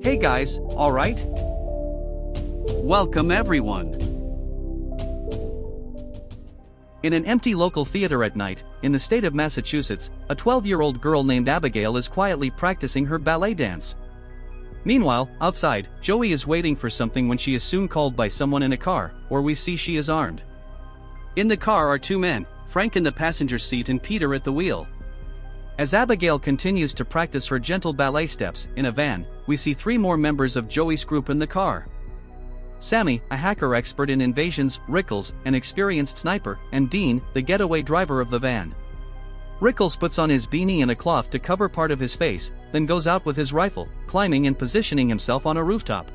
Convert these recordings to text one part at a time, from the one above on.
Hey guys, alright? Welcome everyone. In an empty local theater at night, in the state of Massachusetts, a 12-year-old girl named Abigail is quietly practicing her ballet dance. Meanwhile, outside, Joey is waiting for something when she is soon called by someone in a car, where we see she is armed. In the car are two men, Frank in the passenger seat and Peter at the wheel. As Abigail continues to practice her gentle ballet steps in a van, we see three more members of Joey's group in the car. Sammy, a hacker expert in invasions, Rickles, an experienced sniper, and Dean, the getaway driver of the van. Rickles puts on his beanie and a cloth to cover part of his face, then goes out with his rifle, climbing and positioning himself on a rooftop.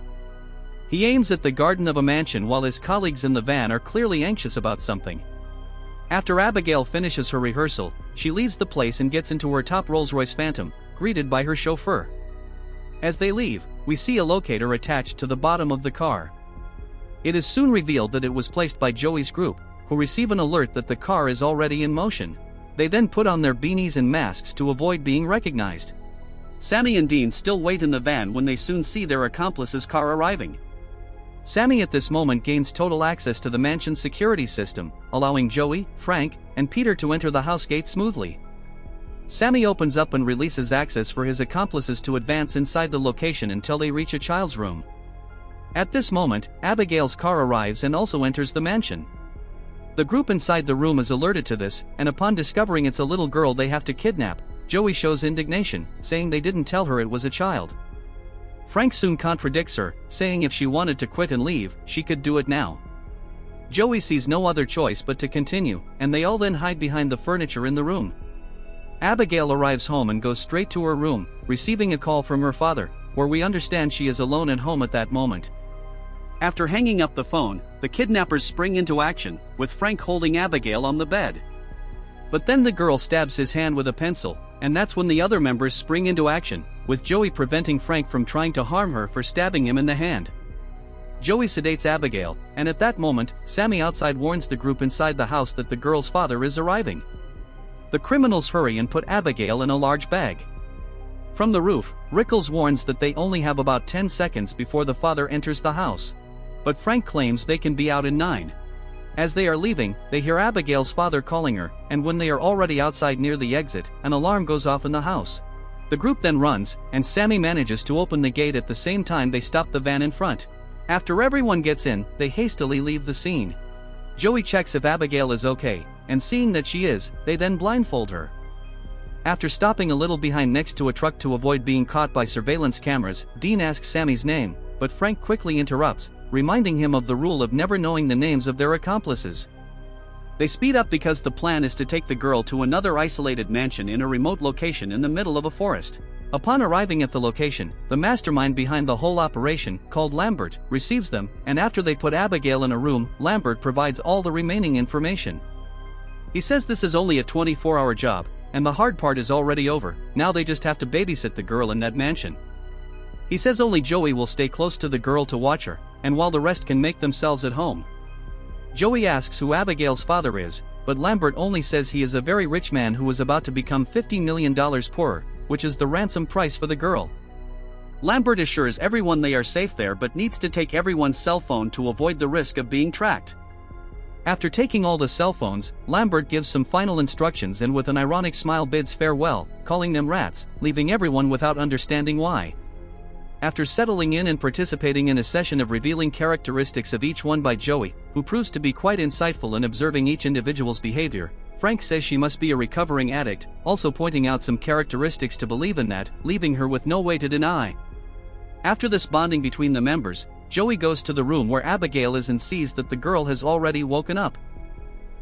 He aims at the garden of a mansion while his colleagues in the van are clearly anxious about something. After Abigail finishes her rehearsal, she leaves the place and gets into her top Rolls-Royce Phantom, greeted by her chauffeur. As they leave, we see a locator attached to the bottom of the car. It is soon revealed that it was placed by Joey's group, who receive an alert that the car is already in motion. They then put on their beanies and masks to avoid being recognized. Sammy and Dean still wait in the van when they soon see their accomplice's car arriving. Sammy at this moment gains total access to the mansion's security system, allowing Joey, Frank, and Peter to enter the house gate smoothly. Sammy opens up and releases access for his accomplices to advance inside the location until they reach a child's room. At this moment, Abigail's car arrives and also enters the mansion. The group inside the room is alerted to this, and upon discovering it's a little girl they have to kidnap, Joey shows indignation, saying they didn't tell her it was a child. Frank soon contradicts her, saying if she wanted to quit and leave, she could do it now. Joey sees no other choice but to continue, and they all then hide behind the furniture in the room. Abigail arrives home and goes straight to her room, receiving a call from her father, where we understand she is alone at home at that moment. After hanging up the phone, the kidnappers spring into action, with Frank holding Abigail on the bed. But then the girl stabs his hand with a pencil, and that's when the other members spring into action, with Joey preventing Frank from trying to harm her for stabbing him in the hand. Joey sedates Abigail, and at that moment, Sammy outside warns the group inside the house that the girl's father is arriving. The criminals hurry and put Abigail in a large bag. From the roof, Rickles warns that they only have about 10 seconds before the father enters the house. But Frank claims they can be out in 9. As they are leaving, they hear Abigail's father calling her, and when they are already outside near the exit, an alarm goes off in the house. The group then runs, and Sammy manages to open the gate at the same time they stop the van in front. After everyone gets in, they hastily leave the scene. Joey checks if Abigail is okay, and seeing that she is, they then blindfold her. After stopping a little behind next to a truck to avoid being caught by surveillance cameras, Dean asks Sammy's name, but Frank quickly interrupts, reminding him of the rule of never knowing the names of their accomplices. They speed up because the plan is to take the girl to another isolated mansion in a remote location in the middle of a forest. Upon arriving at the location, the mastermind behind the whole operation, called Lambert, receives them, and after they put Abigail in a room, Lambert provides all the remaining information. He says this is only a 24-hour job, and the hard part is already over, now they just have to babysit the girl in that mansion. He says only Joey will stay close to the girl to watch her, and while the rest can make themselves at home. Joey asks who Abigail's father is, but Lambert only says he is a very rich man who is about to become $50 million poorer, which is the ransom price for the girl. Lambert assures everyone they are safe there but needs to take everyone's cell phone to avoid the risk of being tracked. After taking all the cell phones, Lambert gives some final instructions and with an ironic smile bids farewell, calling them rats, leaving everyone without understanding why. After settling in and participating in a session of revealing characteristics of each one by Joey, who proves to be quite insightful in observing each individual's behavior, Frank says she must be a recovering addict, also pointing out some characteristics to believe in that, leaving her with no way to deny. After this bonding between the members, Joey goes to the room where Abigail is and sees that the girl has already woken up.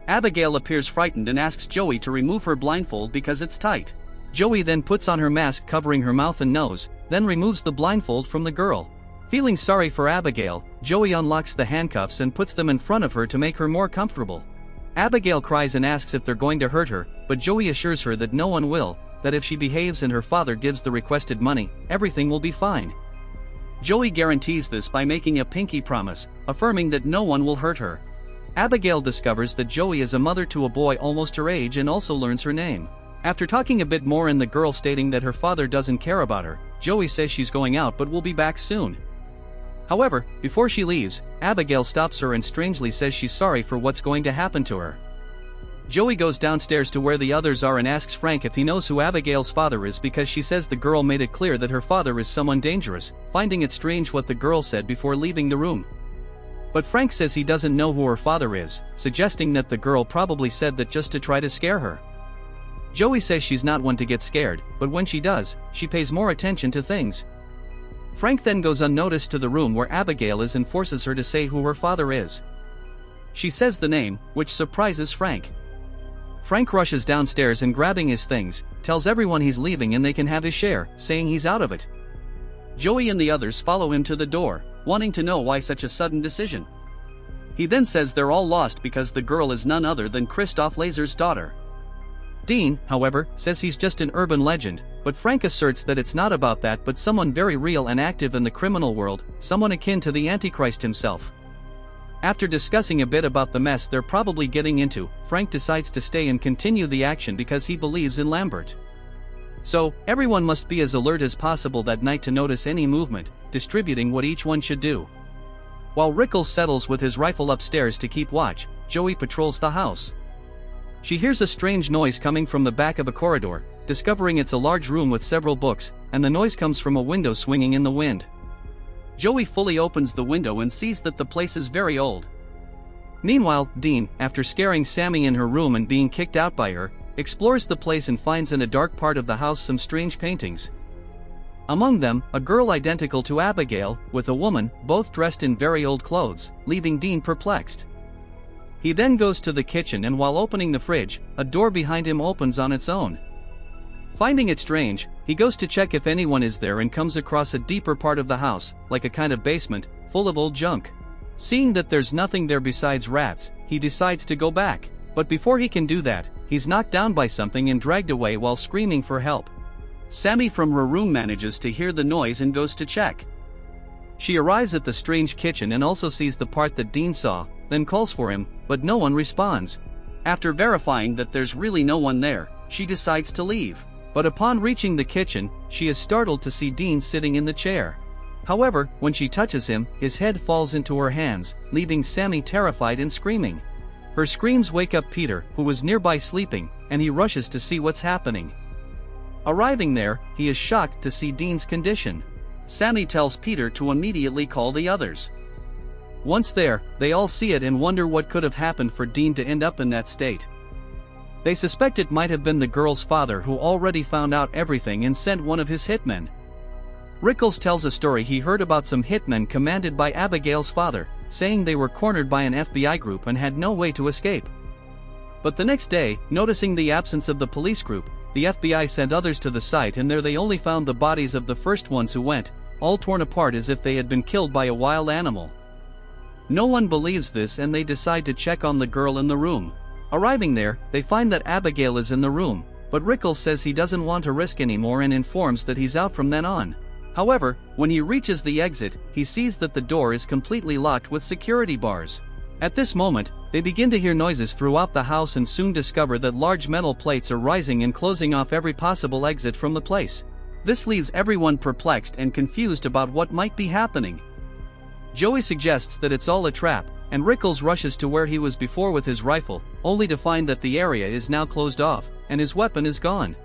Abigail appears frightened and asks Joey to remove her blindfold because it's tight. Joey then puts on her mask covering her mouth and nose, then removes the blindfold from the girl. Feeling sorry for Abigail, Joey unlocks the handcuffs and puts them in front of her to make her more comfortable. Abigail cries and asks if they're going to hurt her, but Joey assures her that no one will, that if she behaves and her father gives the requested money, everything will be fine. Joey guarantees this by making a pinky promise, affirming that no one will hurt her. Abigail discovers that Joey is a mother to a boy almost her age and also learns her name. After talking a bit more and the girl stating that her father doesn't care about her, Joey says she's going out but will be back soon. However, before she leaves, Abigail stops her and strangely says she's sorry for what's going to happen to her. Joey goes downstairs to where the others are and asks Frank if he knows who Abigail's father is because she says the girl made it clear that her father is someone dangerous, finding it strange what the girl said before leaving the room. But Frank says he doesn't know who her father is, suggesting that the girl probably said that just to try to scare her. Joey says she's not one to get scared, but when she does, she pays more attention to things. Frank then goes unnoticed to the room where Abigail is and forces her to say who her father is. She says the name, which surprises Frank. Frank rushes downstairs and grabbing his things, tells everyone he's leaving and they can have his share, saying he's out of it. Joey and the others follow him to the door, wanting to know why such a sudden decision. He then says they're all lost because the girl is none other than Christoph Laser's daughter. Dean, however, says he's just an urban legend, but Frank asserts that it's not about that but someone very real and active in the criminal world, someone akin to the Antichrist himself. After discussing a bit about the mess they're probably getting into, Frank decides to stay and continue the action because he believes in Lambert. So, everyone must be as alert as possible that night to notice any movement, distributing what each one should do. While Rickles settles with his rifle upstairs to keep watch, Joey patrols the house. She hears a strange noise coming from the back of a corridor, discovering it's a large room with several books, and the noise comes from a window swinging in the wind. Joey fully opens the window and sees that the place is very old. Meanwhile, Dean, after scaring Sammy in her room and being kicked out by her, explores the place and finds in a dark part of the house some strange paintings. Among them, a girl identical to Abigail, with a woman, both dressed in very old clothes, leaving Dean perplexed. He then goes to the kitchen and while opening the fridge, a door behind him opens on its own. Finding it strange, he goes to check if anyone is there and comes across a deeper part of the house, like a kind of basement, full of old junk. Seeing that there's nothing there besides rats, he decides to go back, but before he can do that, he's knocked down by something and dragged away while screaming for help. Sammy from her room manages to hear the noise and goes to check. She arrives at the strange kitchen and also sees the part that Dean saw, then calls for him, but no one responds. After verifying that there's really no one there, she decides to leave. But upon reaching the kitchen, she is startled to see Dean sitting in the chair. However, when she touches him, his head falls into her hands, leaving Sammy terrified and screaming. Her screams wake up Peter, who was nearby sleeping, and he rushes to see what's happening. Arriving there, he is shocked to see Dean's condition. Sammy tells Peter to immediately call the others. Once there, they all see it and wonder what could have happened for Dean to end up in that state. They suspect it might have been the girl's father who already found out everything and sent one of his hitmen. Rickles tells a story he heard about some hitmen commanded by Abigail's father, saying they were cornered by an FBI group and had no way to escape. But the next day, noticing the absence of the police group, the FBI sent others to the site and there they only found the bodies of the first ones who went, all torn apart as if they had been killed by a wild animal. No one believes this and they decide to check on the girl in the room. Arriving there, they find that Abigail is in the room, but Rickles says he doesn't want to risk anymore and informs that he's out from then on. However, when he reaches the exit, he sees that the door is completely locked with security bars. At this moment, they begin to hear noises throughout the house and soon discover that large metal plates are rising and closing off every possible exit from the place. This leaves everyone perplexed and confused about what might be happening. Joey suggests that it's all a trap, and Rickles rushes to where he was before with his rifle, only to find that the area is now closed off, and his weapon is gone.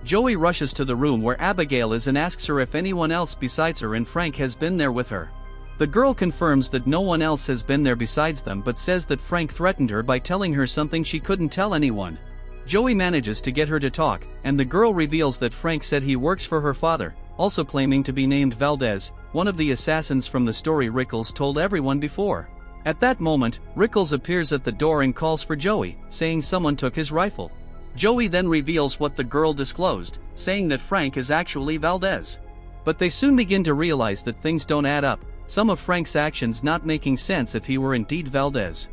Joey rushes to the room where Abigail is and asks her if anyone else besides her and Frank has been there with her. The girl confirms that no one else has been there besides them but says that Frank threatened her by telling her something she couldn't tell anyone. Joey manages to get her to talk, and the girl reveals that Frank said he works for her father, also claiming to be named Valdez, one of the assassins from the story Rickles told everyone before. At that moment, Rickles appears at the door and calls for Joey, saying someone took his rifle. Joey then reveals what the girl disclosed, saying that Frank is actually Valdez. But they soon begin to realize that things don't add up, some of Frank's actions not making sense if he were indeed Valdez.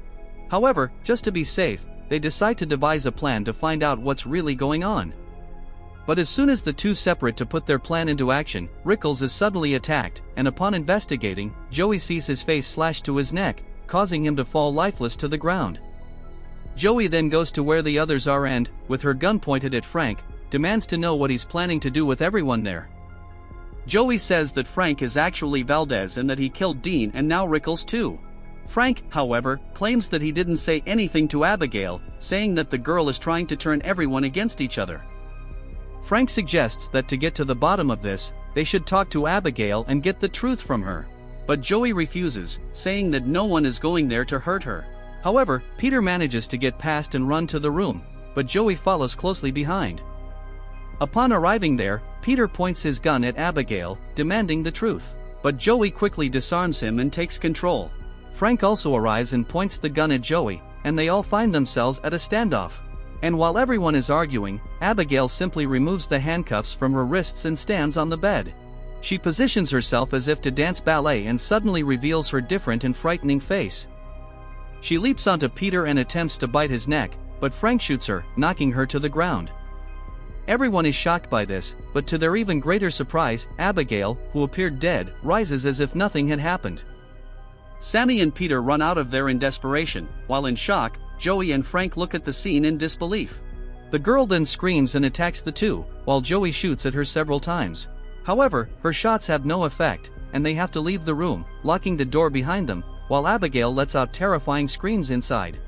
However, just to be safe, they decide to devise a plan to find out what's really going on. But as soon as the two separate to put their plan into action, Rickles is suddenly attacked, and upon investigating, Joey sees his face slashed to his neck, causing him to fall lifeless to the ground. Joey then goes to where the others are and, with her gun pointed at Frank, demands to know what he's planning to do with everyone there. Joey says that Frank is actually Valdez and that he killed Dean and now Rickles too. Frank, however, claims that he didn't say anything to Abigail, saying that the girl is trying to turn everyone against each other. Frank suggests that to get to the bottom of this, they should talk to Abigail and get the truth from her. But Joey refuses, saying that no one is going there to hurt her. However, Peter manages to get past and run to the room, but Joey follows closely behind. Upon arriving there, Peter points his gun at Abigail, demanding the truth. But Joey quickly disarms him and takes control. Frank also arrives and points the gun at Joey, and they all find themselves at a standoff. And while everyone is arguing, Abigail simply removes the handcuffs from her wrists and stands on the bed. She positions herself as if to dance ballet and suddenly reveals her different and frightening face. She leaps onto Peter and attempts to bite his neck, but Frank shoots her, knocking her to the ground. Everyone is shocked by this, but to their even greater surprise, Abigail, who appeared dead, rises as if nothing had happened. Sammy and Peter run out of there in desperation, while in shock, Joey and Frank look at the scene in disbelief. The girl then screams and attacks the two, while Joey shoots at her several times. However, her shots have no effect, and they have to leave the room, locking the door behind them, while Abigail lets out terrifying screams inside.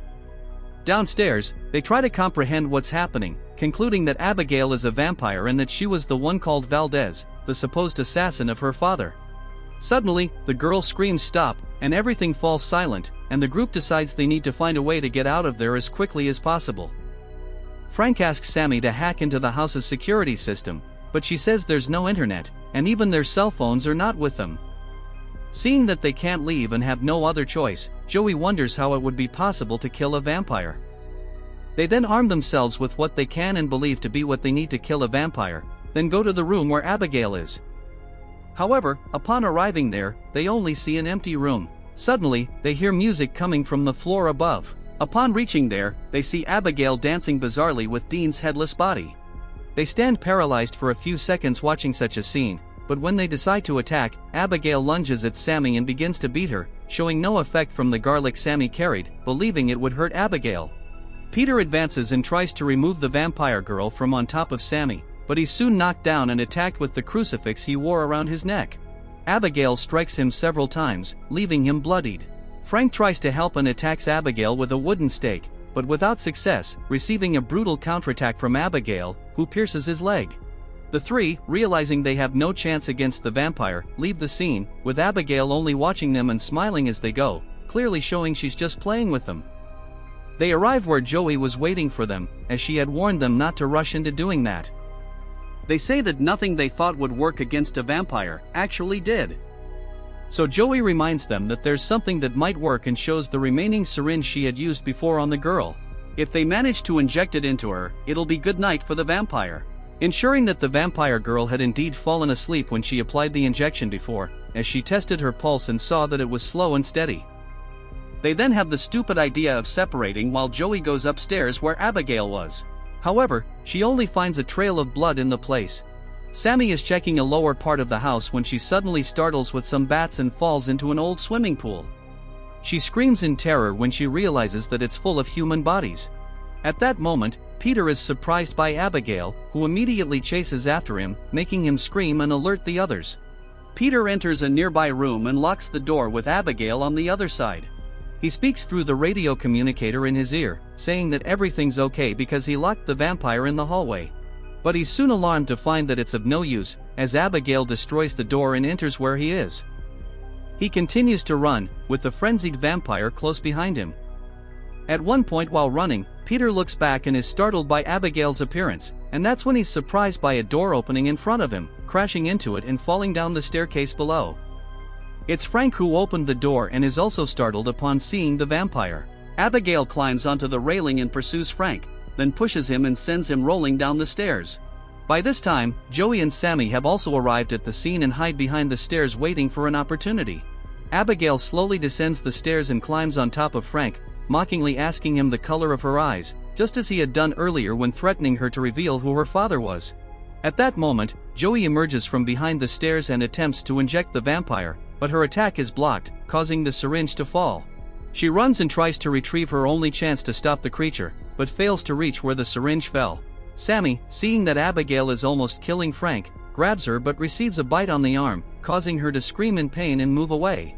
Downstairs, they try to comprehend what's happening, concluding that Abigail is a vampire and that she was the one called Valdez, the supposed assassin of her father. Suddenly, the girl screams stop, and everything falls silent, and the group decides they need to find a way to get out of there as quickly as possible. Frank asks Sammy to hack into the house's security system, but she says there's no internet, and even their cell phones are not with them. Seeing that they can't leave and have no other choice, Joey wonders how it would be possible to kill a vampire. They then arm themselves with what they can and believe to be what they need to kill a vampire, then go to the room where Abigail is. However, upon arriving there, they only see an empty room. Suddenly, they hear music coming from the floor above. Upon reaching there, they see Abigail dancing bizarrely with Dean's headless body. They stand paralyzed for a few seconds watching such a scene, but when they decide to attack, Abigail lunges at Sammy and begins to beat her, showing no effect from the garlic Sammy carried, believing it would hurt Abigail. Peter advances and tries to remove the vampire girl from on top of Sammy, but he's soon knocked down and attacked with the crucifix he wore around his neck. Abigail strikes him several times, leaving him bloodied. Frank tries to help and attacks Abigail with a wooden stake, but without success, receiving a brutal counterattack from Abigail, who pierces his leg. The three, realizing they have no chance against the vampire, leave the scene, with Abigail only watching them and smiling as they go, clearly showing she's just playing with them. They arrive where Joey was waiting for them, as she had warned them not to rush into doing that. They say that nothing they thought would work against a vampire actually did. So Joey reminds them that there's something that might work and shows the remaining syringe she had used before on the girl. If they manage to inject it into her, it'll be good night for the vampire. Ensuring that the vampire girl had indeed fallen asleep when she applied the injection before, as she tested her pulse and saw that it was slow and steady. They then have the stupid idea of separating while Joey goes upstairs where Abigail was. However, she only finds a trail of blood in the place. Sammy is checking a lower part of the house when she suddenly startles with some bats and falls into an old swimming pool. She screams in terror when she realizes that it's full of human bodies. At that moment, Peter is surprised by Abigail, who immediately chases after him, making him scream and alert the others. Peter enters a nearby room and locks the door with Abigail on the other side. He speaks through the radio communicator in his ear, saying that everything's okay because he locked the vampire in the hallway. But he's soon alarmed to find that it's of no use, as Abigail destroys the door and enters where he is. He continues to run, with the frenzied vampire close behind him. At one point while running, Peter looks back and is startled by Abigail's appearance, and that's when he's surprised by a door opening in front of him, crashing into it and falling down the staircase below. It's Frank who opened the door and is also startled upon seeing the vampire. Abigail climbs onto the railing and pursues Frank, then pushes him and sends him rolling down the stairs. By this time, Joey and Sammy have also arrived at the scene and hide behind the stairs waiting for an opportunity. Abigail slowly descends the stairs and climbs on top of Frank, mockingly asking him the color of her eyes, just as he had done earlier when threatening her to reveal who her father was. At that moment, Joey emerges from behind the stairs and attempts to inject the vampire, but her attack is blocked, causing the syringe to fall. She runs and tries to retrieve her only chance to stop the creature, but fails to reach where the syringe fell. Sammy, seeing that Abigail is almost killing Frank, grabs her but receives a bite on the arm, causing her to scream in pain and move away.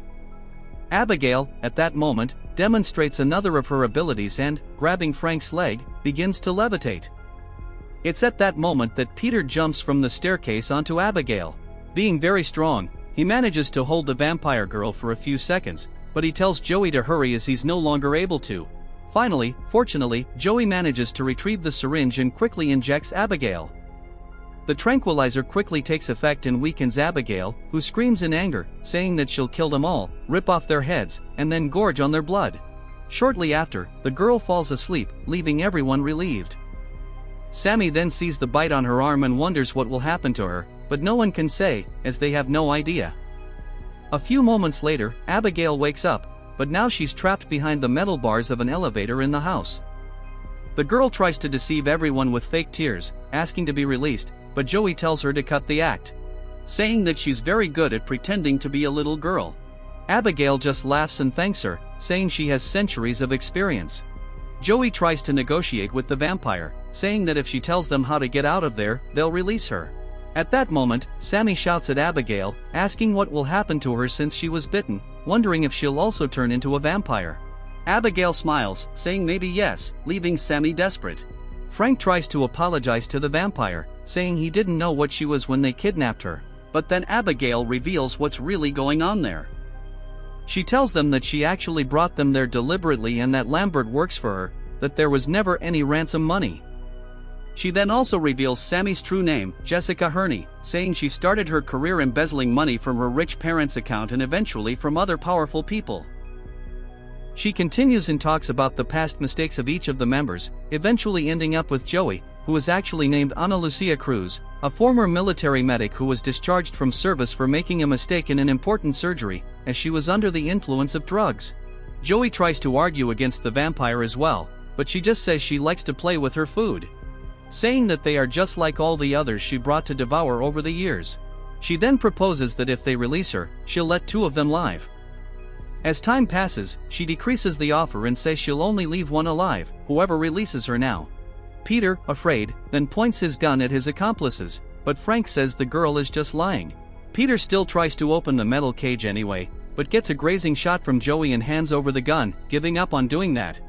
Abigail, at that moment, demonstrates another of her abilities and, grabbing Frank's leg, begins to levitate. It's at that moment that Peter jumps from the staircase onto Abigail. Being very strong, he manages to hold the vampire girl for a few seconds, but he tells Joey to hurry as he's no longer able to. Finally, fortunately, Joey manages to retrieve the syringe and quickly injects Abigail. The tranquilizer quickly takes effect and weakens Abigail, who screams in anger, saying that she'll kill them all, rip off their heads, and then gorge on their blood. Shortly after, the girl falls asleep, leaving everyone relieved. Sammy then sees the bite on her arm and wonders what will happen to her, but no one can say, as they have no idea. A few moments later, Abigail wakes up, but now she's trapped behind the metal bars of an elevator in the house. The girl tries to deceive everyone with fake tears, asking to be released, but Joey tells her to cut the act, saying that she's very good at pretending to be a little girl. Abigail just laughs and thanks her, saying she has centuries of experience. Joey tries to negotiate with the vampire, saying that if she tells them how to get out of there, they'll release her. At that moment, Sammy shouts at Abigail, asking what will happen to her since she was bitten, wondering if she'll also turn into a vampire. Abigail smiles, saying maybe yes, leaving Sammy desperate. Frank tries to apologize to the vampire, saying he didn't know what she was when they kidnapped her, but then Abigail reveals what's really going on there. She tells them that she actually brought them there deliberately and that Lambert works for her, that there was never any ransom money. She then also reveals Sammy's true name, Jessica Herney, saying she started her career embezzling money from her rich parents' account and eventually from other powerful people. She continues and talks about the past mistakes of each of the members, eventually ending up with Joey, who is actually named Ana Lucia Cruz, a former military medic who was discharged from service for making a mistake in an important surgery, as she was under the influence of drugs. Joey tries to argue against the vampire as well, but she just says she likes to play with her food, saying that they are just like all the others she brought to devour over the years. She then proposes that if they release her, she'll let 2 of them live. As time passes, she decreases the offer and says she'll only leave 1 alive, whoever releases her now. Peter, afraid, then points his gun at his accomplices, but Frank says the girl is just lying. Peter still tries to open the metal cage anyway, but gets a grazing shot from Joey and hands over the gun, giving up on doing that.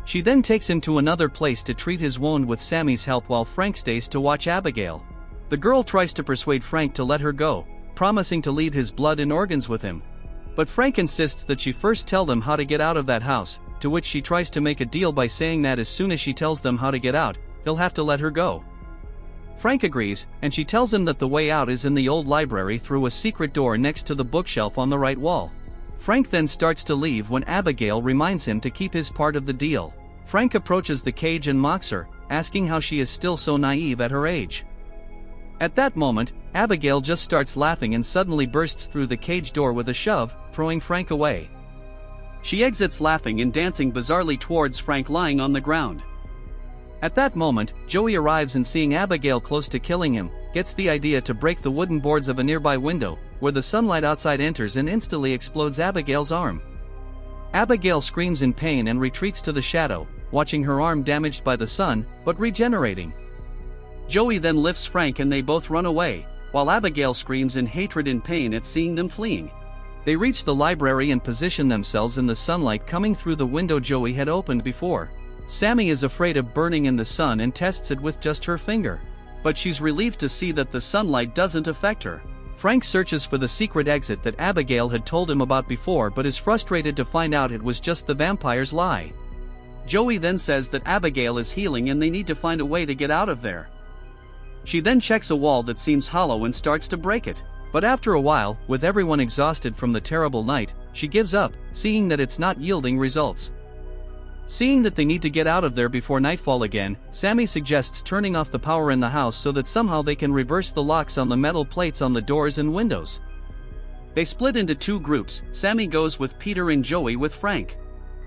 She then takes him to another place to treat his wound with Sammy's help while Frank stays to watch Abigail. The girl tries to persuade Frank to let her go, promising to leave his blood and organs with him. But Frank insists that she first tell them how to get out of that house, to which she tries to make a deal by saying that as soon as she tells them how to get out, he'll have to let her go. Frank agrees, and she tells him that the way out is in the old library through a secret door next to the bookshelf on the right wall. Frank then starts to leave when Abigail reminds him to keep his part of the deal. Frank approaches the cage and mocks her, asking how she is still so naive at her age. At that moment, Abigail just starts laughing and suddenly bursts through the cage door with a shove, throwing Frank away. She exits laughing and dancing bizarrely towards Frank lying on the ground. At that moment, Joey arrives and seeing Abigail close to killing him, gets the idea to break the wooden boards of a nearby window, where the sunlight outside enters and instantly explodes Abigail's arm. Abigail screams in pain and retreats to the shadow, watching her arm damaged by the sun, but regenerating. Joey then lifts Frank and they both run away, while Abigail screams in hatred and pain at seeing them fleeing. They reach the library and position themselves in the sunlight coming through the window Joey had opened before. Sammy is afraid of burning in the sun and tests it with just her finger, but she's relieved to see that the sunlight doesn't affect her. Frank searches for the secret exit that Abigail had told him about before but is frustrated to find out it was just the vampire's lie. Joey then says that Abigail is healing and they need to find a way to get out of there. She then checks a wall that seems hollow and starts to break it, but after a while, with everyone exhausted from the terrible night, she gives up, seeing that it's not yielding results. Seeing that they need to get out of there before nightfall again, Sammy suggests turning off the power in the house so that somehow they can reverse the locks on the metal plates on the doors and windows. They split into 2 groups, Sammy goes with Peter and Joey with Frank.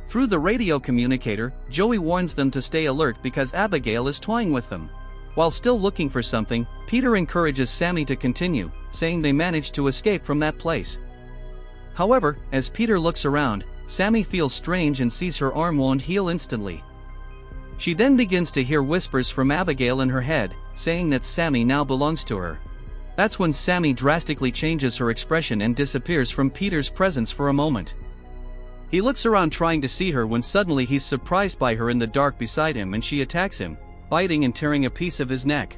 Through the radio communicator, Joey warns them to stay alert because Abigail is toying with them. While still looking for something, Peter encourages Sammy to continue, saying they managed to escape from that place. However, as Peter looks around, Sammy feels strange and sees her arm wound heal instantly. She then begins to hear whispers from Abigail in her head, saying that Sammy now belongs to her. That's when Sammy drastically changes her expression and disappears from Peter's presence for a moment. He looks around trying to see her when suddenly he's surprised by her in the dark beside him and she attacks him, biting and tearing a piece of his neck.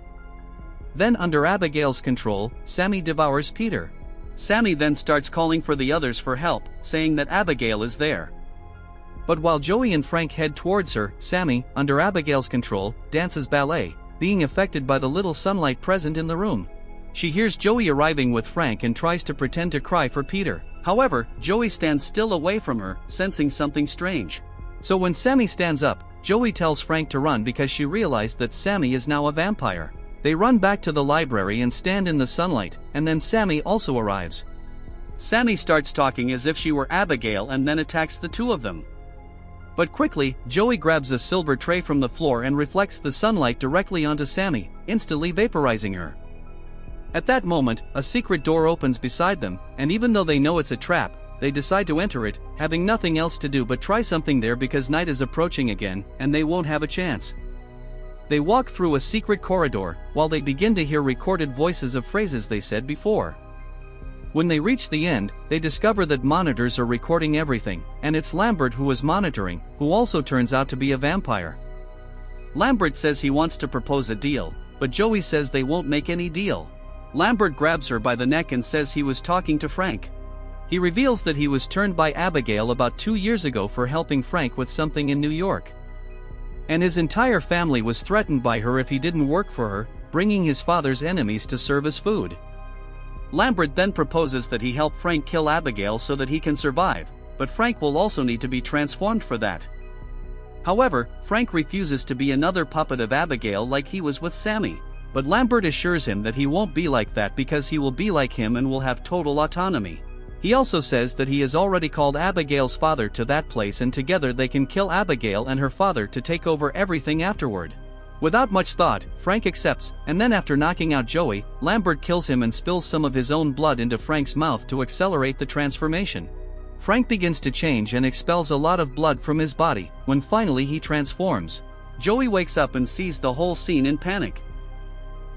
Then under Abigail's control, Sammy devours Peter. Sammy then starts calling for the others for help, saying that Abigail is there. But while Joey and Frank head towards her, Sammy, under Abigail's control, dances ballet, being affected by the little sunlight present in the room. She hears Joey arriving with Frank and tries to pretend to cry for Peter. However, Joey stands still away from her, sensing something strange. So when Sammy stands up, Joey tells Frank to run because she realized that Sammy is now a vampire. They run back to the library and stand in the sunlight, and then Sammy also arrives. Sammy starts talking as if she were Abigail and then attacks the two of them. But quickly, Joey grabs a silver tray from the floor and reflects the sunlight directly onto Sammy, instantly vaporizing her. At that moment, a secret door opens beside them, and even though they know it's a trap, they decide to enter it, having nothing else to do but try something there because night is approaching again, and they won't have a chance. They walk through a secret corridor, while they begin to hear recorded voices of phrases they said before. When they reach the end, they discover that monitors are recording everything, and it's Lambert who is monitoring, who also turns out to be a vampire. Lambert says he wants to propose a deal, but Joey says they won't make any deal. Lambert grabs her by the neck and says he was talking to Frank. He reveals that he was turned by Abigail about 2 years ago for helping Frank with something in New York. And his entire family was threatened by her if he didn't work for her, bringing his father's enemies to serve as food. Lambert then proposes that he help Frank kill Abigail so that he can survive, but Frank will also need to be transformed for that. However, Frank refuses to be another puppet of Abigail like he was with Sammy. But Lambert assures him that he won't be like that because he will be like him and will have total autonomy. He also says that he has already called Abigail's father to that place and together they can kill Abigail and her father to take over everything afterward. Without much thought, Frank accepts, and then after knocking out Joey, Lambert kills him and spills some of his own blood into Frank's mouth to accelerate the transformation. Frank begins to change and expels a lot of blood from his body, when finally he transforms. Joey wakes up and sees the whole scene in panic.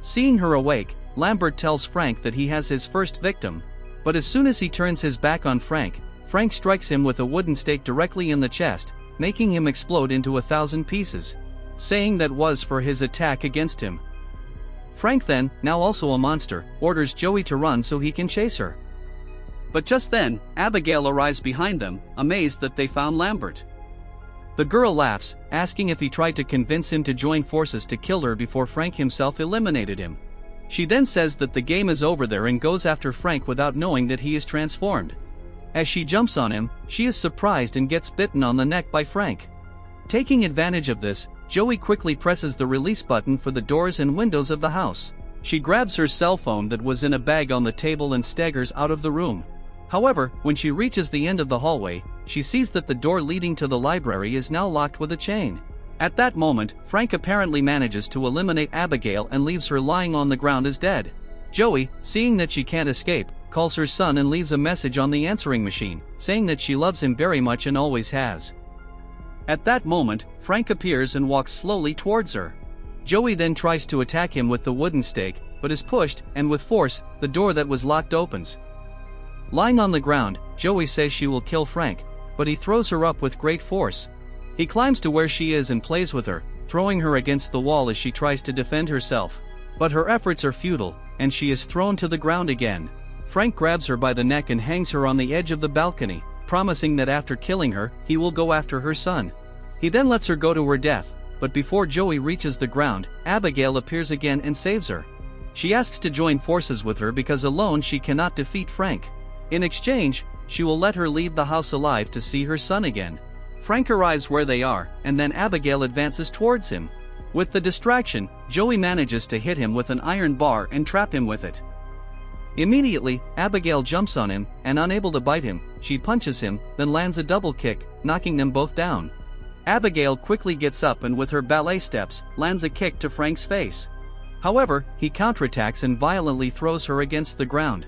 Seeing her awake, Lambert tells Frank that he has his first victim. But as soon as he turns his back on Frank, Frank strikes him with a wooden stake directly in the chest, making him explode into 1,000 pieces, saying that was for his attack against him. Frank then, now also a monster, orders Joey to run so he can chase her. But just then, Abigail arrives behind them, amazed that they found Lambert. The girl laughs, asking if he tried to convince him to join forces to kill her before Frank himself eliminated him. She then says that the game is over there and goes after Frank without knowing that he is transformed. As she jumps on him, she is surprised and gets bitten on the neck by Frank. Taking advantage of this, Joey quickly presses the release button for the doors and windows of the house. She grabs her cell phone that was in a bag on the table and staggers out of the room. However, when she reaches the end of the hallway, she sees that the door leading to the library is now locked with a chain. At that moment, Frank apparently manages to eliminate Abigail and leaves her lying on the ground as dead. Joey, seeing that she can't escape, calls her son and leaves a message on the answering machine, saying that she loves him very much and always has. At that moment, Frank appears and walks slowly towards her. Joey then tries to attack him with the wooden stake, but is pushed, and with force, the door that was locked opens. Lying on the ground, Joey says she will kill Frank, but he throws her up with great force. He climbs to where she is and plays with her, throwing her against the wall as she tries to defend herself. But her efforts are futile, and she is thrown to the ground again. Frank grabs her by the neck and hangs her on the edge of the balcony, promising that after killing her, he will go after her son. He then lets her go to her death, but before Joey reaches the ground, Abigail appears again and saves her. She asks to join forces with her because alone she cannot defeat Frank. In exchange, she will let her leave the house alive to see her son again. Frank arrives where they are, and then Abigail advances towards him. With the distraction, Joey manages to hit him with an iron bar and trap him with it. Immediately, Abigail jumps on him, and unable to bite him, she punches him, then lands a double kick, knocking them both down. Abigail quickly gets up and with her ballet steps, lands a kick to Frank's face. However, he counterattacks and violently throws her against the ground.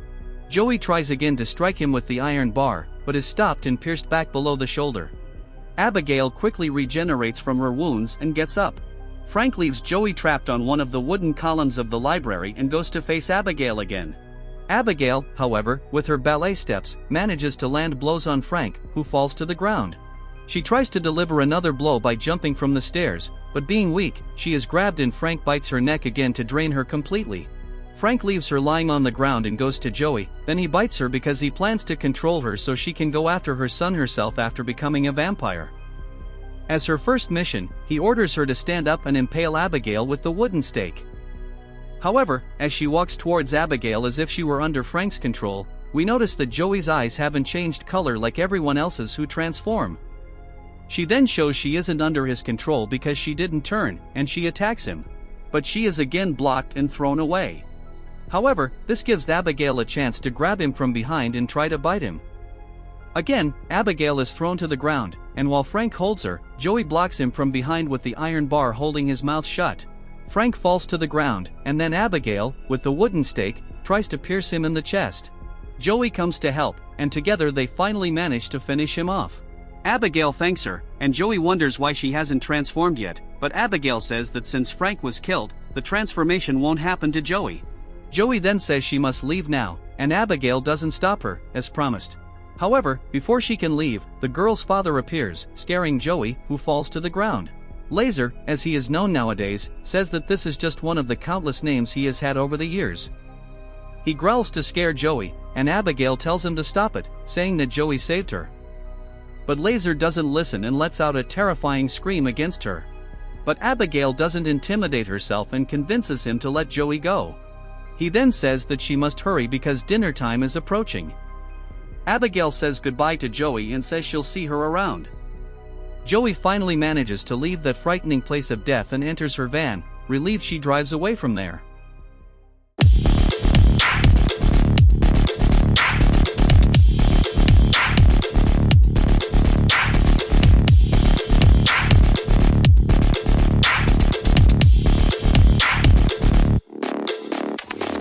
Joey tries again to strike him with the iron bar, but is stopped and pierced back below the shoulder. Abigail quickly regenerates from her wounds and gets up. Frank leaves Joey trapped on one of the wooden columns of the library and goes to face Abigail again. Abigail, however, with her ballet steps, manages to land blows on Frank, who falls to the ground. She tries to deliver another blow by jumping from the stairs, but being weak, she is grabbed and Frank bites her neck again to drain her completely. Frank leaves her lying on the ground and goes to Joey, then he bites her because he plans to control her so she can go after her son herself after becoming a vampire. As her first mission, he orders her to stand up and impale Abigail with the wooden stake. However, as she walks towards Abigail as if she were under Frank's control, we notice that Joey's eyes haven't changed color like everyone else's who transform. She then shows she isn't under his control because she didn't turn, and she attacks him. But she is again blocked and thrown away. However, this gives Abigail a chance to grab him from behind and try to bite him. Again, Abigail is thrown to the ground, and while Frank holds her, Joey blocks him from behind with the iron bar holding his mouth shut. Frank falls to the ground, and then Abigail, with the wooden stake, tries to pierce him in the chest. Joey comes to help, and together they finally manage to finish him off. Abigail thanks her, and Joey wonders why she hasn't transformed yet, but Abigail says that since Frank was killed, the transformation won't happen to Joey. Joey then says she must leave now, and Abigail doesn't stop her, as promised. However, before she can leave, the girl's father appears, scaring Joey, who falls to the ground. Laser, as he is known nowadays, says that this is just one of the countless names he has had over the years. He growls to scare Joey, and Abigail tells him to stop it, saying that Joey saved her. But Laser doesn't listen and lets out a terrifying scream against her. But Abigail doesn't intimidate herself and convinces him to let Joey go. He then says that she must hurry because dinner time is approaching. Abigail says goodbye to Joey and says she'll see her around. Joey finally manages to leave that frightening place of death and enters her van. Relieved, she drives away from there.